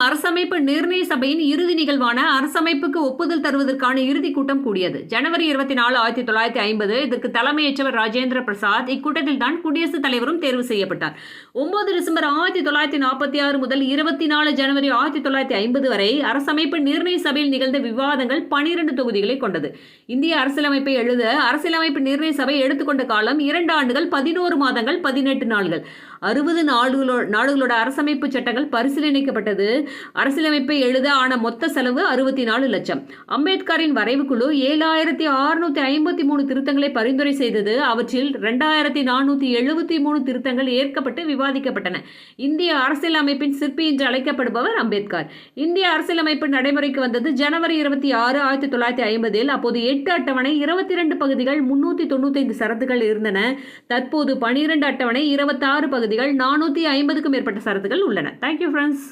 அரசமைப்பு நிர்ணய சபையின் இறுதி நிகழ்வான அரசமைப்புக்கு ஒப்புதல் தருவதற்கான இறுதிக் கூட்டம் கூடியது. ஜனவரி 24, 1950. இதற்கு தலைமையேற்றவர் ராஜேந்திர பிரசாத். இக்கூட்டத்தில் தான் குடியரசுத் தலைவரும் தேர்வு செய்யப்பட்டார். 9 டிசம்பர் 1946 முதல் 24 ஜனவரி 1950 வரை அரசமைப்பு நிர்ணய சபையில் நிகழ்ந்த விவாதங்கள் 12 தொகுதிகளை கொண்டது. இந்திய அரசியலமைப்பை எழுத அரசியலமைப்பு நிர்ணய சபை எடுத்துக்கொண்ட காலம் 2 ஆண்டுகள் 11 மாதங்கள் 18 நாள்கள். 60 நாடுகளோட அரசமைப்பு சட்டங்கள் பரிசீலனைக்கப்பட்டது. அரசியலமைப்பை எழுத ஆன மொத்த செலவு 64 லட்சம். அம்பேத்கரின் வரைவு குழு 7653 திருத்தங்களை பரிந்துரை செய்தது. அவற்றில் 2473 திருத்தங்கள் ஏற்கப்பட்டு விவாதிக்கப்பட்டன. இந்திய அரசியலமைப்பின் சிற்பி என்று அழைக்கப்படுபவர் அம்பேத்கர். இந்திய அரசியலமைப்பு நடைமுறைக்கு வந்தது ஜனவரி 26, 1950. அப்போது 8 அட்டவணை, 22 பகுதிகள், 395 சரத்துகள் இருந்தன. தற்போது 12 அட்டவணை, 26 பகுதிகள், 450க்கும் மேற்பட்ட சரத்துகள் உள்ளன. Thank you friends.